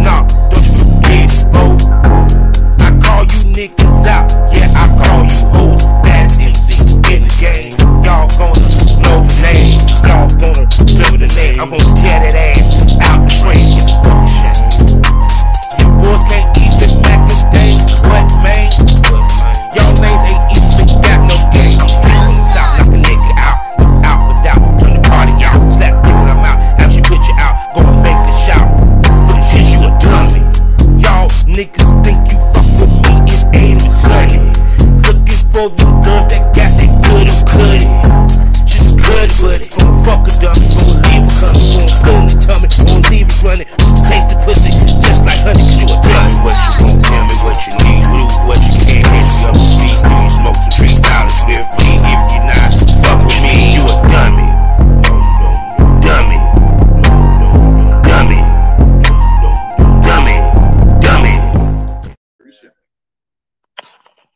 Nah, don't you forget it, bro. I call you niggas out, yeah, I call you hoes. Baddest MC in the game. Y'all gonna know the name. Y'all gonna remember the name. I'm gonna tear that ass out the frame. It's a fucking shame. You boys can't even back a day. What, man? Y'all names ain't even got no game. I'm straight from the south, knock a nigga out. Without. Turn the party out. Slap nigga, I'm out. Have she put you out. Go and make a shout. For the shit you a dummy. Y'all niggas think you fuck with me. It ain't even sunny. Looking for them girls that got that good and cutty. Just cut it, buddy. Gonna fuck a dummy. Gonna leave her coming. Gonna put in the tummy. Gonna leave it running. Taste the pussy just like honey. Cause you a dummy. What you want, tell me what you need. Do what you can. Hit me up the street. Do you smoke some $3 with me? If you not, fuck with me. You a dummy. Dummy. Dummy. Dummy. Dummy.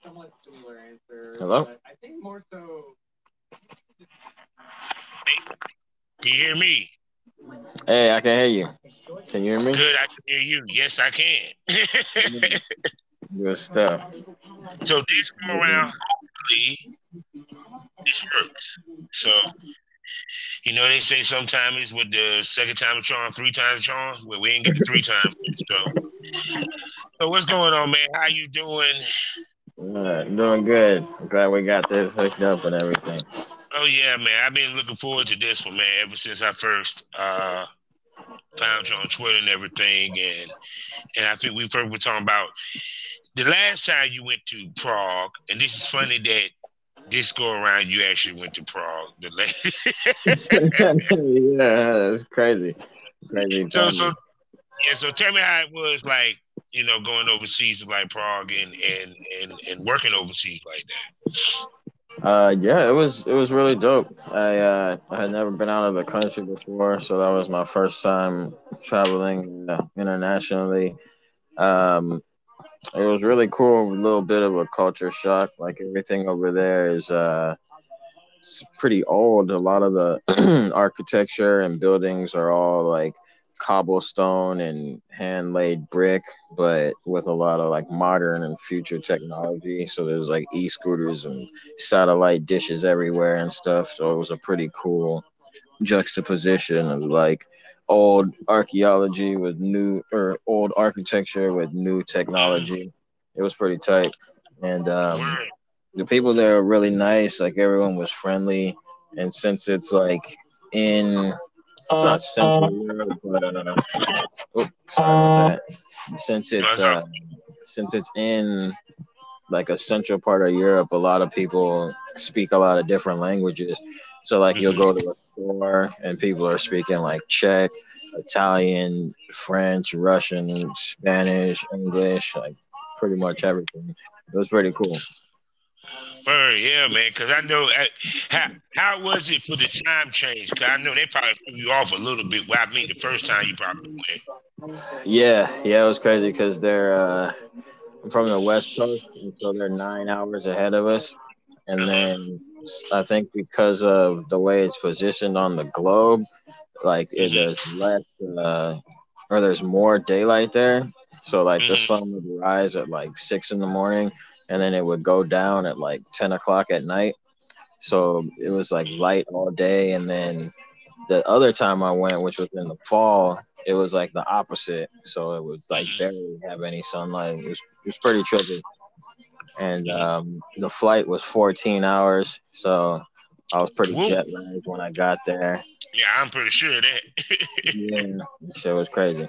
Somewhat similar answer. Hello? I think more so. Can you hear me? Hey, I can hear you. Can you hear me? Good, I can hear you. Yes, I can. Good stuff. So this go around, hopefully, this works. So, you know, they say sometimes it's with the second time a charm, 3 times a charm. Well, we ain't get the 3 times. So what's going on, man? How you doing? Doing good. I'm glad we got this hooked up and everything. Oh yeah, man. I've been looking forward to this one, man, ever since I first found you on Twitter and everything. And I think we first were talking about the last time you went to Prague, and this is funny that this go around you actually went to Prague. Yeah, it's crazy. Crazy. So tell me how it was like, you know, going overseas to like Prague and working overseas like that. Yeah, it was really dope. I had never been out of the country before, so that was my first time traveling internationally. Um, it was really cool. A little bit of a culture shock. Like everything over there is it's pretty old. A lot of the architecture and buildings are all like cobblestone and hand laid brick, but with a lot of like modern and future technology. So there's like e-scooters and satellite dishes everywhere and stuff. So it was a pretty cool juxtaposition of like old archaeology with new or old architecture with new technology. It was pretty tight. And Word. the people there are really nice. Like everyone was friendly. And since it's like in it's not Central Europe, but sorry about that. Since it's since it's in like a central part of Europe, a lot of people speak a lot of different languages. So like you'll go to a store and people are speaking like Czech, Italian, French, Russian, Spanish, English, like pretty much everything. It was pretty cool. Yeah, man. Because I know how was it for the time change? Because I know they probably threw you off a little bit. Well, I mean, the first time you probably went. Yeah, it was crazy because they're from the West Coast, and so they're 9 hours ahead of us. And then I think because of the way it's positioned on the globe, like there's less or there's more daylight there. So like the sun would rise at like 6 in the morning, and then it would go down at like 10 o'clock at night. So it was like light all day, and then the other time I went, which was in the fall, it was like the opposite. So it would like barely have any sunlight. It was pretty trippy. And the flight was 14 hours, so I was pretty Woo. jet lagged when I got there. Yeah, I'm pretty sure of that. Yeah, shit was crazy.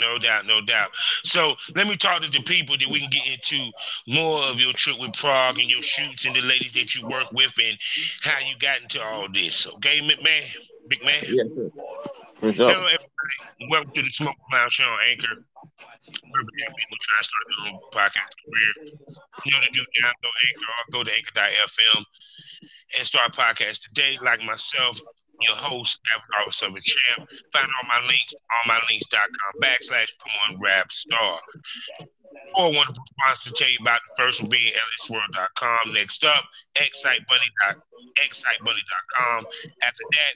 No doubt, no doubt. So let me talk to the people that we can get into more of your trip with Prague and your shoots and the ladies that you work with and how you got into all this. Okay, McMahon? Big man? Yeah, sure. For sure. Hello, everybody. Welcome to the Smoke Cloud Show on Anchor. We're people trying to start their own podcast career. You know to do download Anchor or go to anchor.fm and start a podcast today, like myself, your host, Avatar Southern Champ. Find all my links on mylinks.com/pornrapstar. Or wonderful sponsors to tell you about the first one being lsworld.com. Next up, excitebunny.com. After that,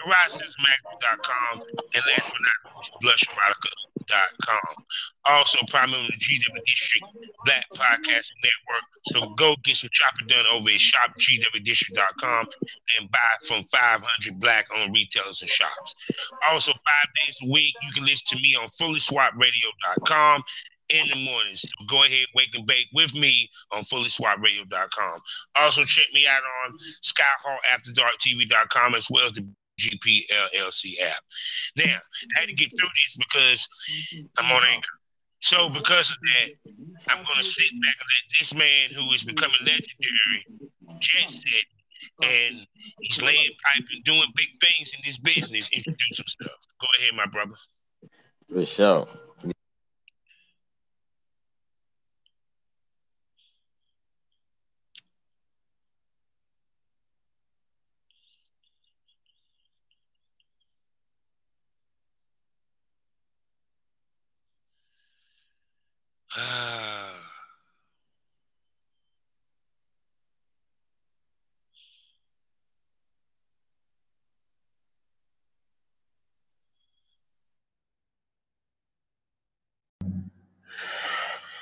horizonsmagazine.com. And last but not least, Blush Erotica. gmail.com. Also, primarily the GW District Black Podcasting Network. So go get some shopping done over at shopgwdistrict.com and buy from 500 Black owned retailers and shops. Also, 5 days a week, you can listen to me on fullyswapradio.com in the mornings. So go ahead, wake and bake with me on fullyswapradio.com. Also, check me out on skyhawkafterdarktv.com as well as the GPLLC app. Now, I had to get through this because I'm on Anchor. So because of that, I'm going to sit back and let this man who is becoming legendary, jet set, and he's laying pipe and doing big things in this business, introduce himself. Go ahead, my brother. For sure.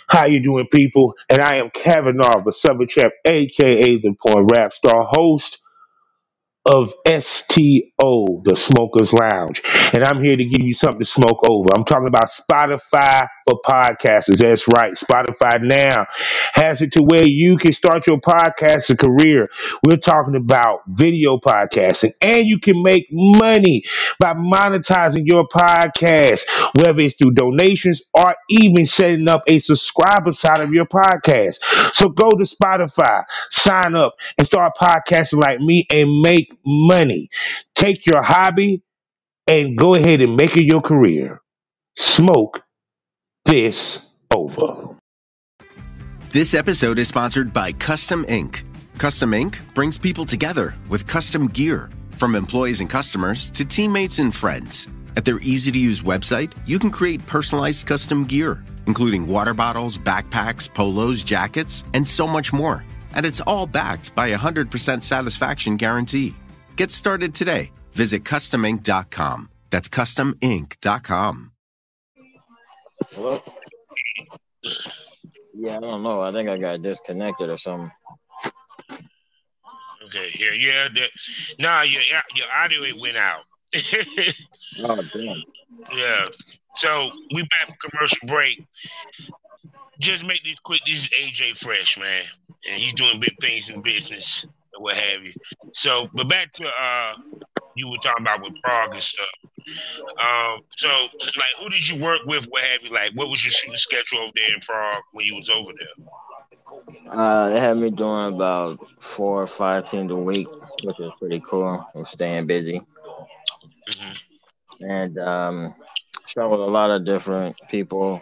How you doing, people? And I am Kavanaugh, the Southern Champ, a.k.a. the Porn Rap Star, host of STO, the Smokers Lounge. And I'm here to give you something to smoke over. I'm talking about Spotify for podcasters. That's right. Spotify now has it to where you can start your podcasting career. We're talking about video podcasting, and you can make money by monetizing your podcast, whether it's through donations or even setting up a subscriber side of your podcast. So go to Spotify, sign up, and start podcasting like me and make money. Take your hobby and go ahead and make it your career. Smoke this over. This episode is sponsored by Custom Ink. Custom Ink brings people together with custom gear, from employees and customers to teammates and friends. At their easy-to-use website, you can create personalized custom gear, including water bottles, backpacks, polos, jackets, and so much more. And it's all backed by a 100% satisfaction guarantee. Get started today. Visit customink.com. That's customink.com. Hello? Yeah, I don't know. I think I got disconnected or something. Okay, yeah. Nah, your audio it went out. Oh, damn. Yeah. So we back from commercial break. Just make this quick. This is AJ Fresh, man, and he's doing big things in business and what have you. So, but back to you were talking about with Prague and stuff. So like, who did you work with? What have you? Like, what was your shooting schedule over there in Prague when you was over there? They had me doing about 4 or 5 teams a week, which was pretty cool. I'm staying busy. Mm-hmm. And shot with a lot of different people.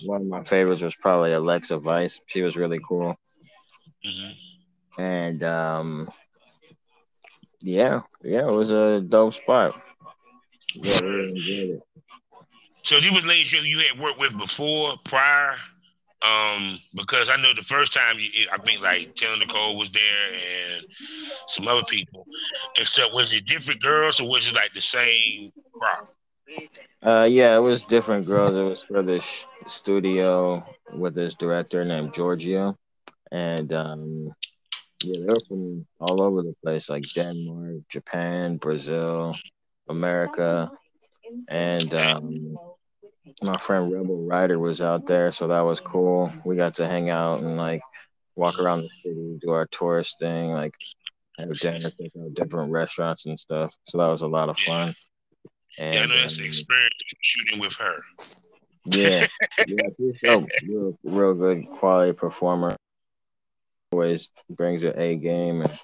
One of my favorites was probably Alexa Vice. She was really cool. Mm-hmm. And yeah, it was a dope spot. Yeah, I really enjoyed it. So these was ladies you had worked with before, prior? Because I know the first time I think like Taylor Nicole was there and some other people. And so was it different girls or was it like the same crowd? Yeah, it was different girls. It was for this studio with this director named Giorgio. And yeah, they were from all over the place, like Denmark, Japan, Brazil, America. And my friend Rebel Ryder was out there, so that was cool. We got to hang out and like walk around the city, do our tourist thing, like have dinner, check out different restaurants and stuff. So that was a lot of fun. And, yeah, I know that's the experience shooting with her. Yeah, she's so real good quality performer. Always brings her A game and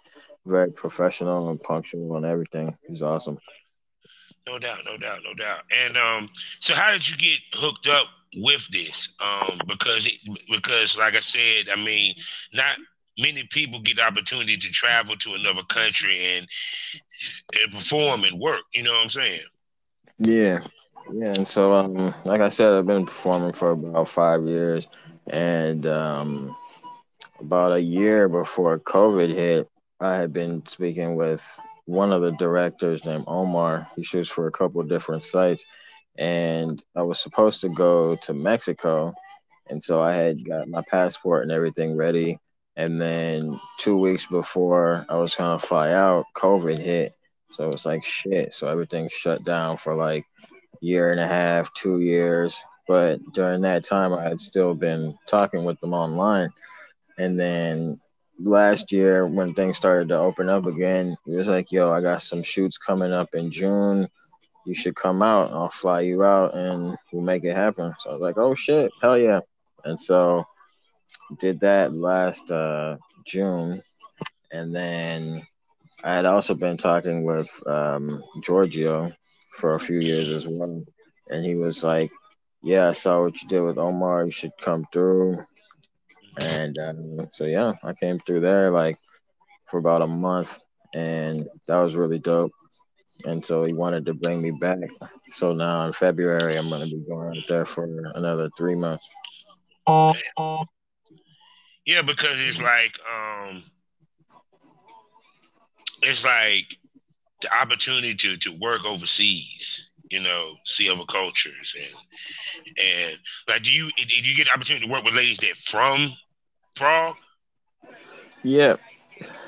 very professional and punctual and everything. He's awesome. No doubt. And so how did you get hooked up with this? Because like I said, I mean, not many people get the opportunity to travel to another country and perform and work. You know what I'm saying? Yeah. And so, like I said, I've been performing for about 5 years, and about a year before COVID hit, I had been speaking with one of the directors named Omar. He shoots for a couple of different sites, and I was supposed to go to Mexico, and so I had got my passport and everything ready. And then 2 weeks before I was gonna fly out, COVID hit. So it was like shit. So everything shut down for like year and a half, 2 years. But during that time, I had still been talking with them online. And then last year, when things started to open up again, it was like, yo, I got some shoots coming up in June. You should come out. I'll fly you out and we'll make it happen. So I was like, oh shit, hell yeah. And so did that last June. And then I had also been talking with Giorgio for a few years as well. And he was like, yeah, I saw what you did with Omar. You should come through. And so, yeah, I came through there like for about a month. And that was really dope. And so he wanted to bring me back. So now in February, I'm going to be going out there for another 3 months. Yeah, because it's like the opportunity to work overseas, see other cultures and like do you get the opportunity to work with ladies that from Prague? Yeah,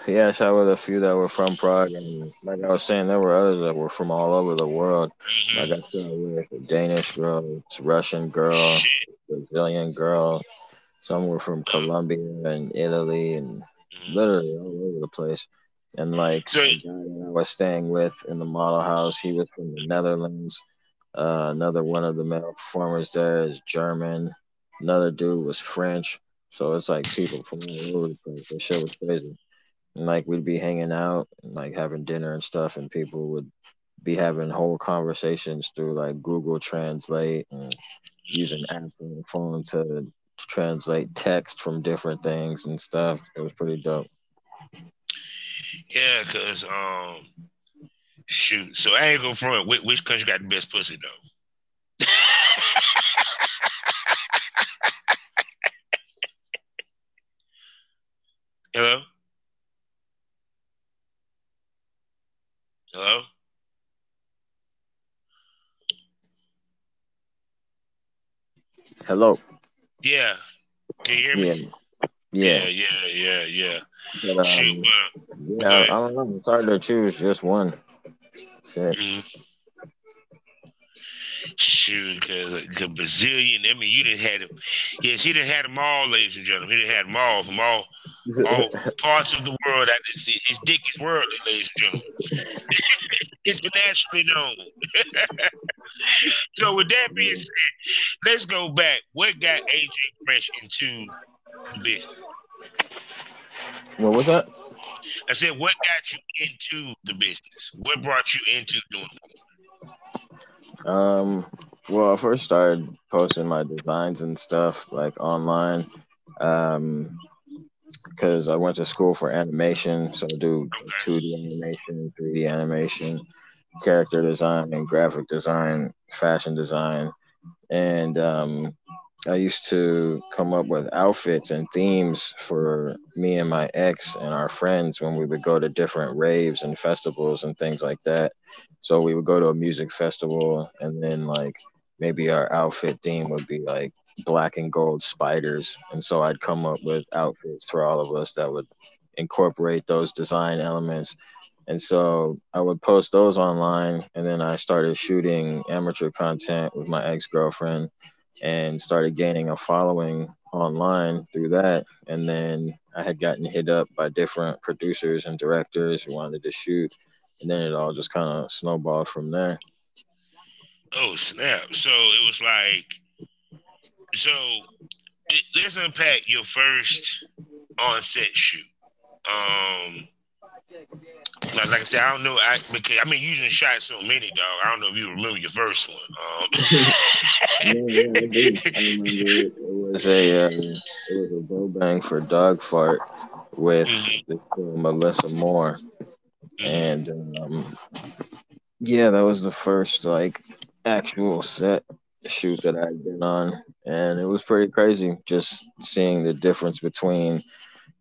yeah, I shot with a few that were from Prague, and like I was saying, there were others that were from all over the world. Like I Mm-hmm. shot with a Danish girl, a Russian girl, Shit. Brazilian girl. Some were from Uh, Colombia and Italy, and mhm. literally all over the place. And like So a guy that I was staying with in the model house, he was from the Netherlands. Another one of the male performers there is German. Another dude was French. So it's like people from all over the place. That shit was crazy. And like we'd be hanging out and like having dinner and stuff, and people would be having whole conversations through like Google Translate and using apps on the phone to translate text from different things and stuff. It was pretty dope. yeah, cause shoot. So I ain't go front. Which country got the best pussy though? Hello, hello. Hello. Yeah, can you hear me? Yeah, yeah. Yeah, yeah, yeah, yeah. But Shoot, but go yeah, ahead. I don't know. It's hard to choose just one. Shit. Mm, shoot, cause Brazilian. I mean, you didn't had him. Yes, he didn't had them all, ladies and gentlemen. He didn't had them all from all parts of the world. That his dick is worldly, ladies and gentlemen. Internationally known. So with that being said, let's go back. What got AJ Fresh into the business? What was that? I said, what got you into the business? What brought you into doing Um, well, I first started posting my designs and stuff like online. Um, because I went to school for animation, so I do it? Okay. 2D animation, 3D animation, character design, and graphic design, fashion design, and I used to come up with outfits and themes for me and my ex and our friends when we would go to different raves and festivals and things like that. So we would go to a music festival, and then like maybe our outfit theme would be like black and gold spiders, and so I'd come up with outfits for all of us that would incorporate those design elements. And so I would post those online, and then I started shooting amateur content with my ex girlfriend and started gaining a following online through that. And then I had gotten hit up by different producers and directors who wanted to shoot. And then it all just kind of snowballed from there. Oh snap! So it was like so. Let's unpack your first on-set shoot. Um, like I said, I don't know. Because I mean, you done shot so many, dog. I don't know if you remember your first one. No, yeah, I do. I remember it. It was a bow bang for Dog Fart with Mhm, this girl, Melissa Moore. mhm. And yeah, that was the first like actual set shoot that I'd been on, and it was pretty crazy just seeing the difference between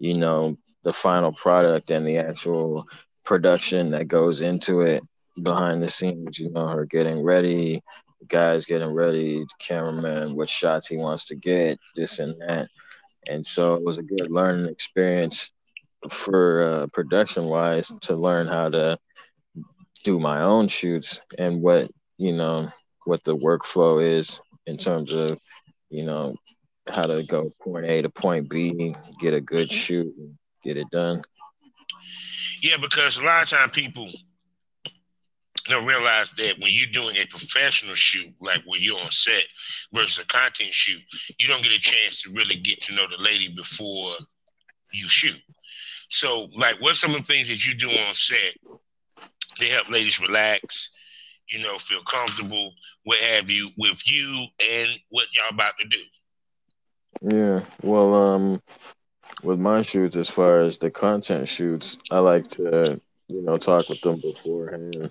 the final product and the actual production that goes into it behind the scenes. Her getting ready, guys getting ready, the cameraman, what shots he wants to get, this and that. And so it was a good learning experience for production wise to learn how to do my own shoots and you know what the workflow is in terms of you know how to go point A to point B, get a good Mhm. shoot, and get it done. Yeah, because a lot of time people don't realize that when you're doing a professional shoot, like when you're on set versus a content shoot, you don't get a chance to really get to know the lady before you shoot. So, like, what's some of the things that you do on set to help ladies relax, feel comfortable, what have you, with you and what y'all about to do? Yeah. Well, with my shoots, as far as the content shoots, I like to talk with them beforehand,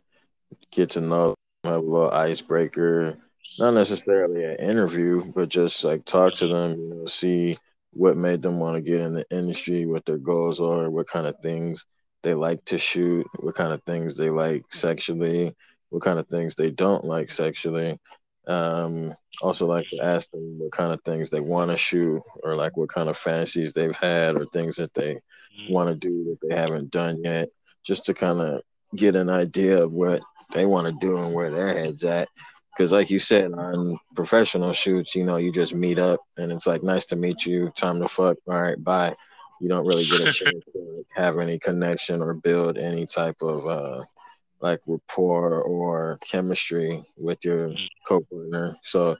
get to know them, have a little icebreaker. Not necessarily an interview, but just like talk to them, see what made them want to get in the industry, what their goals are, what kind of things they like to shoot, what kind of things they like sexually, what kind of things they don't like sexually. Um, Also like to ask them what kind of things they want to shoot, or like what kind of fantasies they've had, or things that they Mhm. want to do that they haven't done yet, just to kind of get an idea of what they want to do and where their heads at. Because, like you said, on professional shoots, you just meet up and it's like, nice to meet you, time to fuck, all right, bye. You don't really get a chance to like, have any connection or build any type of like rapport or chemistry with your co-partner. So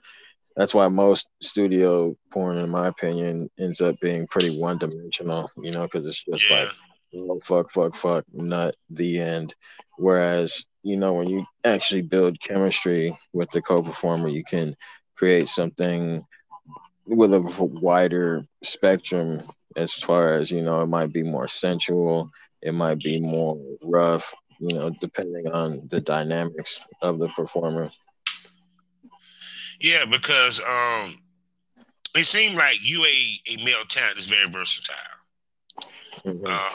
that's why most studio porn, in my opinion, ends up being pretty one-dimensional. Because it's just like, Yeah. oh, fuck, fuck, fuck, not the end. Whereas, when you actually build chemistry with the co-performer, you can create something with a wider spectrum. As far as it might be more sensual, it might be more rough, depending on the dynamics of the performer. Yeah, because it seems like you a male talent is very versatile. Hmm. Uh,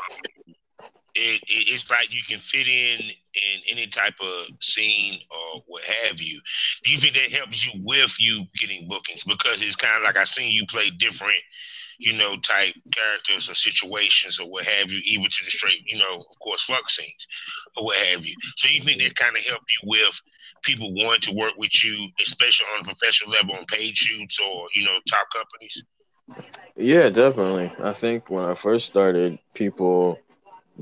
it's like you can fit in any type of scene or what have you. Do you think that helps you with you getting bookings? Because it's kind of like I seen you play different, type characters or situations or what have you, even to the straight, of course, fuck scenes or what have you. So you think that kind of help you with people wanting to work with you, especially on a professional level on paid shoots or, top companies? Yeah, definitely. I think when I first started, people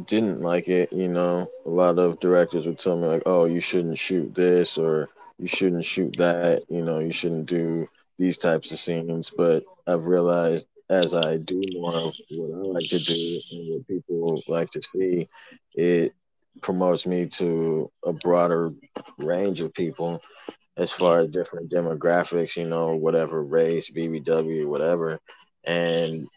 didn't like it. A lot of directors would tell me like, "Oh, you shouldn't shoot this," or "You shouldn't shoot that." You shouldn't do these types of scenes. But I've realized as I do more of what I like to do and what people like to see, it promotes me to a broader range of people as far Mm, as different demographics, whatever race, BBW, whatever. And,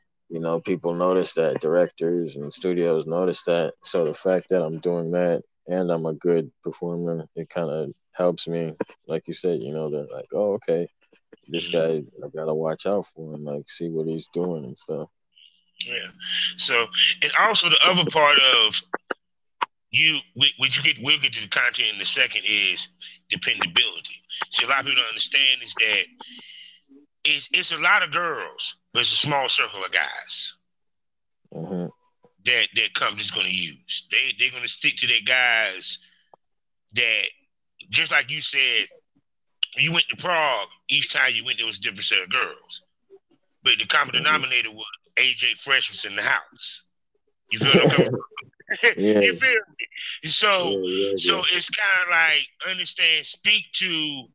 people notice that, directors and studios notice that. So the fact that I'm doing that and I'm a good performer, it kind of helps me. Like you said, they're like, oh, okay, this mm, guy, I gotta watch out for him, like, see what he's doing and stuff. yeah. So, and also the other part of which we'll get to the content in a second, is dependability. See, a lot of people don't understand is that it's a lot of girls, but it's a small circle of guys Hmm. that company's going to use. They're going to stick to their guys that, just like you said, when you went to Prague, each time you went, there was a different set of girls. But the common Hmm. denominator was AJ Fresh was in the house. You feel what I'm coming from? Yeah, You feel me? So, yeah, so yeah, it's kind of like, understand, speak to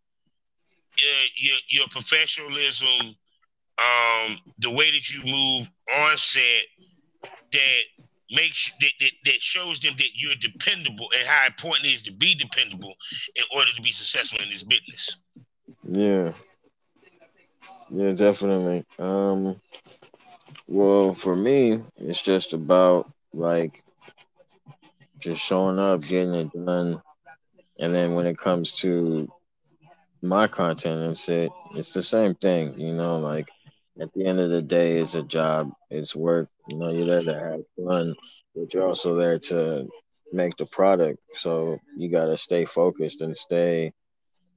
your professionalism, the way that you move on set, that that shows them that you're dependable, and how important it is to be dependable in order to be successful in this business. yeah, yeah, definitely. Well, for me, it's just about like just showing up, getting it done, and then when it comes to my content, it's the same thing, like at the end of the day, it's a job, it's work. You're there to have fun, but you're also there to make the product. So you gotta stay focused and stay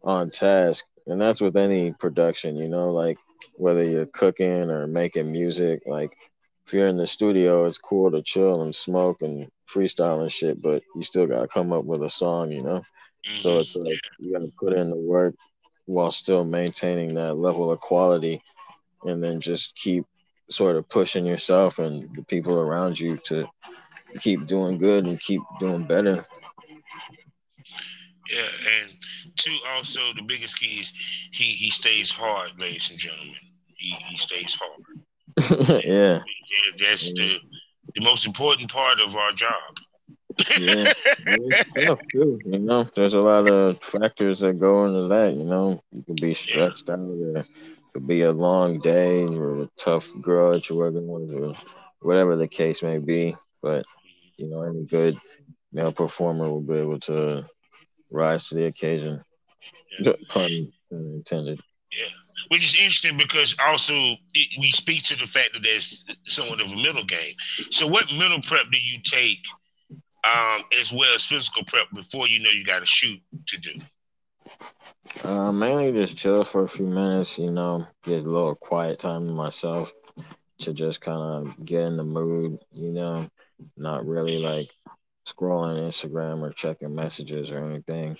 on task and that's with any production, like whether you're cooking or making music. Like if you're in the studio, it's cool to chill and smoke and freestyle and shit, but you still gotta come up with a song. So it's Hmm. like you gotta put in the work while still maintaining that level of quality, and then just keep sort of pushing yourself and the people around you to keep doing good and keep doing better. Yeah, and two, also the biggest key is he stays hard, ladies and gentlemen. He stays hard. Yeah. Yeah, that's the most important part of our job. Yeah, and it's tough too. There's a lot of factors that go into that. You could be Yeah. stressed out, or it could be a long day, or a tough girl that you're working with, or whatever the case may be. But any good male performer will be able to rise to the occasion. Yeah. Pun intended. Yeah, which is interesting because also we speak to the fact that there's somewhat of a middle game. So, what mental prep do you take, as well as physical prep, before you know you got a shoot to do? Mainly just chill for a few minutes. Get a little quiet time to myself to just kind of get in the mood. Not really like scrolling Instagram or checking messages or anything.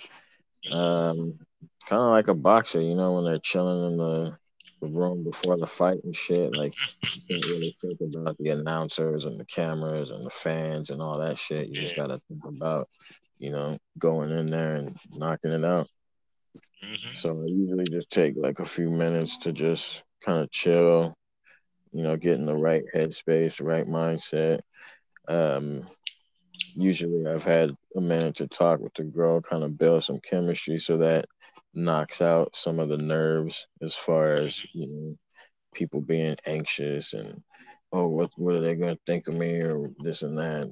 Hmm. Um, Kind of like a boxer, when they're chilling in the room before the fight and shit. Like, you can't really think about the announcers and the cameras and the fans and all that shit. You just Yeah. gotta think about, going in there and knocking it out. Hmm. So I usually just take like a few minutes to just kind of chill, get in the right headspace, the right mindset. Um, Usually I've had a minute to talk with the girl, kind of build some chemistry so that knocks out some of the nerves as far as, people being anxious and, oh, what are they going to think of me or this and that.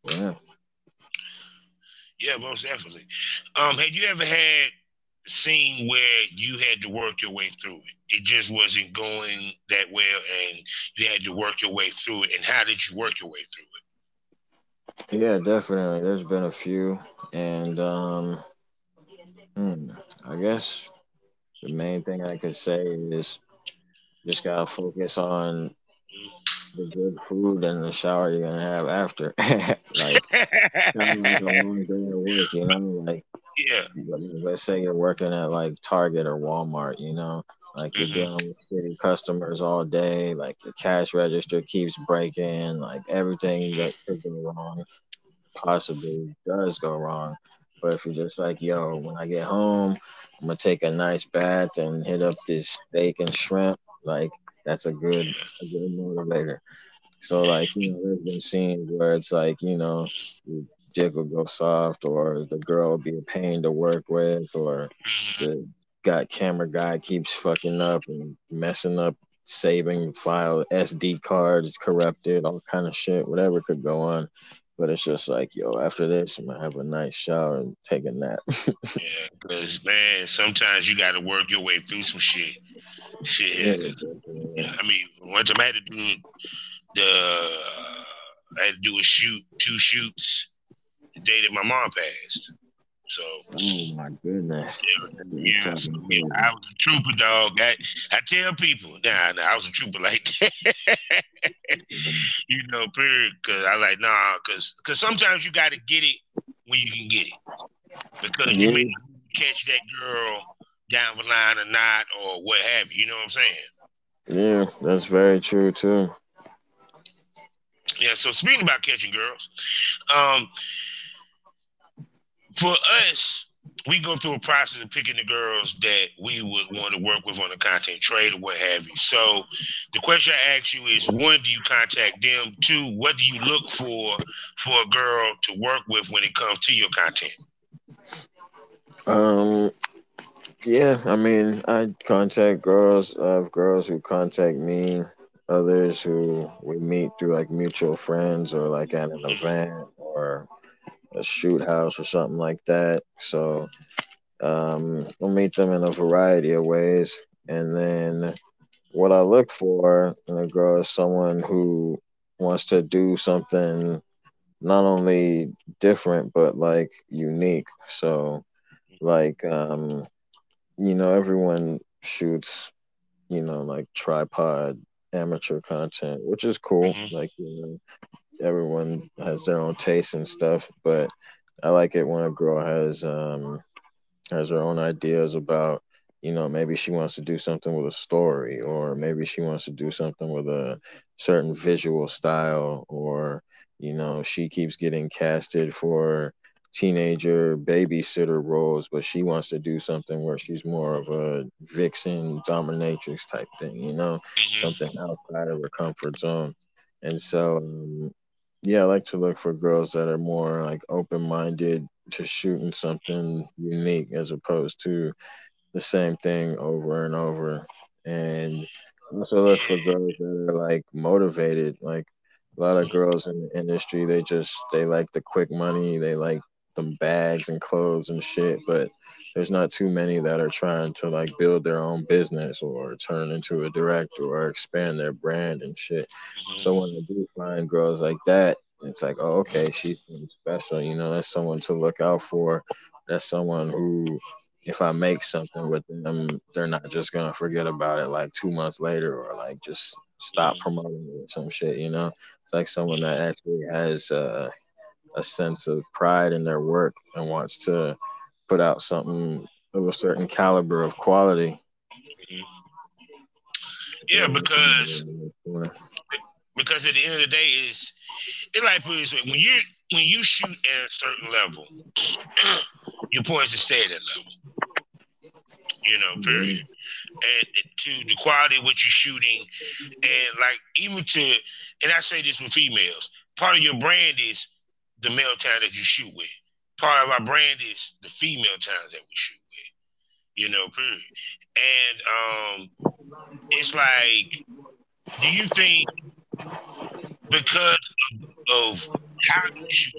Yeah. Yeah, most definitely. Had you ever had scene where you had to work your way through it? It just wasn't going that well, and you had to work your way through it. And how did you work your way through Yeah, definitely. There's been a few. And hmm, I guess the main thing I could say is just gotta focus on the good food and the shower you're gonna have after. Like kind of like a it? long day at work, like Yeah. let's say you're working at like Target or Walmart, like you're Hmm. dealing with shitty customers all day, like your cash register keeps breaking, like everything that could go wrong possibly does go wrong. But if you're just like, yo, when I get home, I'm gonna take a nice bath and hit up this steak and shrimp, like that's a good motivator. So like, there's been scenes where it's like, the dick will go soft or the girl will be a pain to work with or Hmm. the got camera guy keeps fucking up and messing up saving file SD card is corrupted, all kind of shit, whatever could go on. But it's just like, yo, after this I'm gonna have a nice shower and take a nap. Yeah, because man, sometimes you got to work your way through some shit Yeah, here. Cause definitely. I mean, one time I had to do the, I had to do a shoot, two shoots the day that my mom passed. So Oh my goodness. That's yeah, so fucking yeah, crazy. I was a trooper, dog. I tell people, nah, I was a trooper like that. Period. Cause I like cause sometimes you got to get it when you can get it because you may Yeah, not catch that girl down the line or not or what have you. You know what I'm saying? yeah, that's very true too. Yeah. So speaking about catching girls, um, for us, we go through a process of picking the girls that we would want to work with on a content trade or what have you. So the question I ask you is one, do you contact them? Two, what do you look for a girl to work with when it comes to your content? Um, yeah, I mean, I contact girls. I have girls who contact me, others who we meet through like mutual friends or like at an Hmm. event or a shoot house or something like that. So, we'll meet them in a variety of ways. And then what I look for in a girl is someone who wants to do something not only different but like unique. So like everyone shoots, like tripod amateur content, which is cool. Mm-hmm. Like, everyone has their own taste and stuff, but I like it when a girl has her own ideas about, maybe she wants to do something with a story, or maybe she wants to do something with a certain visual style, or, she keeps getting casted for teenager babysitter roles, but she wants to do something where she's more of a vixen dominatrix type thing, Mm-hmm. something outside of her comfort zone. And so, yeah, I like to look for girls that are more like open minded to shooting something unique as opposed to the same thing over and over. And I also look for Yeah. girls that are like motivated. Like a lot of girls in the industry, they like the quick money, they like them bags and clothes and shit, but there's not too many that are trying to like build their own business or turn into a director or expand their brand and shit. So Mm-hmm. when I do find girls like that, it's like, oh, okay, she's something special. That's someone to look out for. That's someone who, if I make something with them, they're not just gonna forget about it like 2 months later or like just stop Mm-hmm. promoting it or some shit. It's like someone that actually has a sense of pride in their work and wants to put out something of a certain caliber of quality. Mm-hmm. Yeah, Yeah, that's another because at the end of the day, it's like put it this way: when you shoot at a certain level, your points to stay at that level. one. Period. And to the quality of what you're shooting, and like even to, and I say this with females, part of your brand is the male talent that you shoot with. Part of our brand is the female talent that we shoot with. Period. And it's like, do you think because of how you shoot,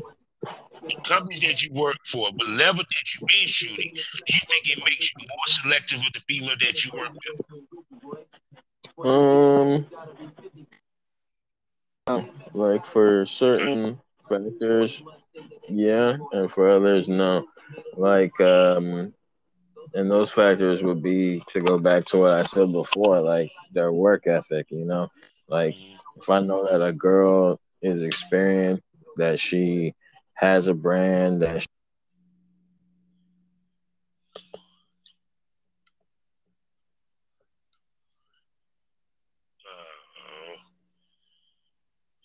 the companies that you work for, the level that you've been shooting, do you think it makes you more selective with the female that you work Um, like for with? certain factors, yeah, and for others, no. Like, and those factors would be to go back to what I said before, like their work ethic. Like if I know that a girl is experienced, that she has a brand, that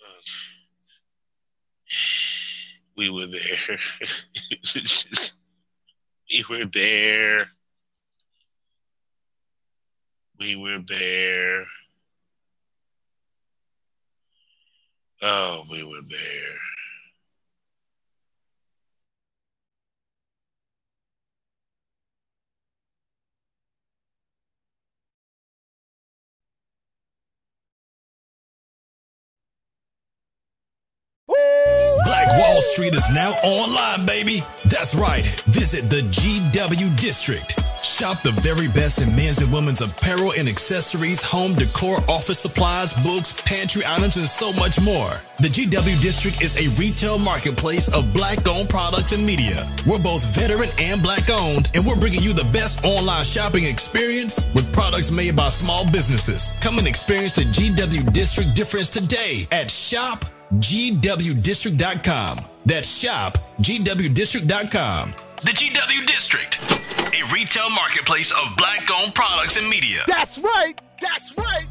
Uh, we were there. we were there. We were there. Oh, we were there. Black Wall Street is now online, baby. That's right. Visit the GW District. Shop the very best in men's and women's apparel and accessories, home decor, office supplies, books, pantry items, and so much more. The GW District is a retail marketplace of black-owned products and media. We're both veteran and black-owned, and we're bringing you the best online shopping experience with products made by small businesses. Come and experience the GW District difference today at shopgwdistrict.com. That's shopgwdistrict.com. The GW District, a retail marketplace of black-owned products and media. That's right. That's right.